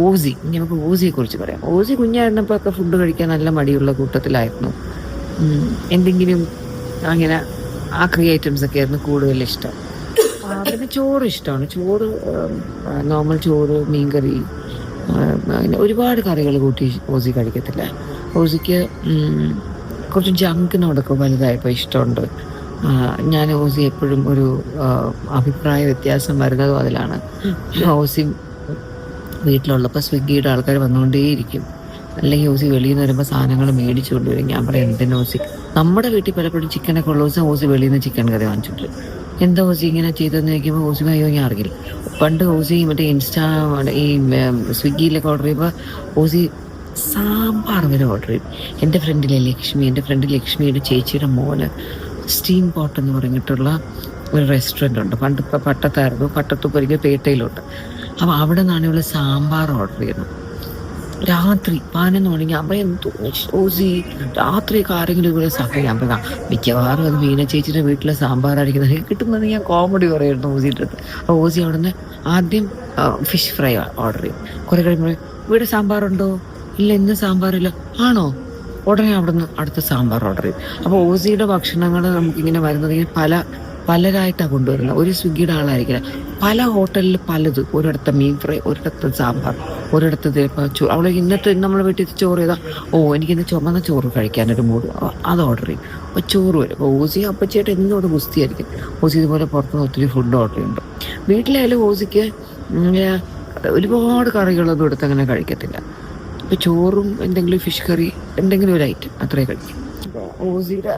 Aussie, നമുക്ക് ഓസിയെ കുറിച്ച് പറയാം. ഓസി കുഞ്ഞായിരുന്നപ്പോൾ ഒക്കെ ഫുഡ് കഴിക്കാൻ നല്ല മടിയുള്ള കൂട്ടത്തിലായിരുന്നു. എന്തെങ്കിലും അങ്ങനെ ആക്രി ഐറ്റംസ് ഒക്കെ ആയിരുന്നു കൂടുതൽ ഇഷ്ടം. പിന്നെ ചോറ് ഇഷ്ടമാണ്. ചോറ്, നോർമൽ ചോറ്, മീൻകറി, അങ്ങനെ ഒരുപാട് കറികൾ കൂട്ടി ഓസി കഴിക്കത്തില്ല. ഓസിക്ക് കുറച്ച് ജങ്കിനോടൊക്കെ വലുതായപ്പോൾ ഇഷ്ടമുണ്ട്. ഞാൻ ഓസി എപ്പോഴും ഒരു അഭിപ്രായ വ്യത്യാസം വരുന്നതും അതിലാണ്. ഓസി വീട്ടിലുള്ളപ്പോൾ സ്വിഗ്ഗിയുടെ ആൾക്കാർ വന്നുകൊണ്ടേയിരിക്കും. അല്ലെങ്കിൽ ഓസി വെളിയിൽ നിന്ന് വരുമ്പോൾ സാധനങ്ങൾ മേടിച്ചു കൊണ്ടുവരും. ഞാൻ പറയാം, എന്തിനാ ഓസി? നമ്മുടെ വീട്ടിൽ പലപ്പോഴും ചിക്കനൊക്കെ ഉള്ള ദിവസം ഓസി വെളിയിൽ നിന്ന് ചിക്കൻ കറി വാങ്ങിച്ചിട്ട് എന്താ ഓസി ഇങ്ങനെ ചെയ്തതെന്ന് ചോദിക്കുമ്പോൾ ഓസി അയ്യോ ഞാൻ അറിയില്ല. പണ്ട് ഓസി മറ്റേ ഈ സ്വിഗ്ഗിയിലൊക്കെ ഓർഡർ ചെയ്യുമ്പോൾ ഓസി സാമ്പാർ വരെ ഓർഡർ ചെയ്യും. എൻ്റെ ഫ്രണ്ട് ലക്ഷ്മിയുടെ ചേച്ചിയുടെ മോന് സ്റ്റീം പോട്ട് എന്ന് പറഞ്ഞിട്ടുള്ള ഒരു റെസ്റ്റോറൻ്റ് ഉണ്ട്. പണ്ട് ഇപ്പോൾ പട്ടത്തായിരുന്നു, പട്ടത്തുപ്പൊരിക്ക് പേട്ടയിലുണ്ട്. അപ്പോൾ അവിടെ നിന്നാണ് ഇവള് സാമ്പാർ ഓർഡർ ചെയ്യുന്നത്. രാത്രി 11 മണിക്ക്. അപ്പം എന്തോ ഓസി രാത്രിയൊക്കെ ആരെങ്കിലും ഇവിടെ സഹായം. അപ്പം മിക്കവാറും അത് മീന ചേച്ചിയുടെ വീട്ടിലെ സാമ്പാറായിരിക്കുന്നത് കിട്ടുന്നത്. ഞാൻ കോമഡി പറയായിരുന്നു ഓസിയുടെ അടുത്ത്. അപ്പോൾ ഓസി അവിടെ നിന്ന് ആദ്യം ഫിഷ് ഫ്രൈ ഓർഡർ ചെയ്യും. കുറേ കഴിയുമ്പോൾ ഇവിടെ സാമ്പാറുണ്ടോ? ഇല്ല, ഇന്ന് സാമ്പാറില്ല. ആണോ? ഉടനെ അവിടെ നിന്ന് അടുത്ത സാമ്പാർ ഓർഡർ ചെയ്യും. അപ്പോൾ ഓസിയുടെ ഭക്ഷണങ്ങൾ നമുക്കിങ്ങനെ വരുന്നത് ഇങ്ങനെ പലരായിട്ടാണ് കൊണ്ടുവരുന്നത്. ഒരു സ്വിഗ്ഗിയുടെ ആളായിരിക്കില്ല. പല ഹോട്ടലിൽ പലത്. ഒരിടത്ത് മീൻ ഫ്രൈ, ഒരിടത്ത് സാമ്പാർ, ഒരിടത്ത് അവൾ ഇന്നത്തെ നമ്മൾ വീട്ടിൽ ചോറ് ചെയ്താൽ എനിക്കിന്ന് ചുമന്ന ചോറ് കഴിക്കാനൊരു മൂഡ്, അത് ഓർഡർ ചെയ്യും. അപ്പോൾ ചോറ് വരും. അപ്പോൾ ഓസി അപ്പച്ചയായിട്ട് എന്നോട് ഗുസ്തിയായിരിക്കും. ഓസി ഇതുപോലെ പുറത്തുനിന്ന് ഒത്തിരി ഫുഡ് ഓർഡർ ചെയ്യുന്നുണ്ട്. വീട്ടിലായാലും ഓസിക്ക് ഒരുപാട് കറികളൊന്നും എടുത്ത് അങ്ങനെ കഴിക്കത്തില്ല. ഇപ്പോൾ ചോറും എന്തെങ്കിലും ഫിഷ് കറി, എന്തെങ്കിലും ഒരു ഐറ്റം അത്രേ കഴിക്കും. ഓസിയുടെ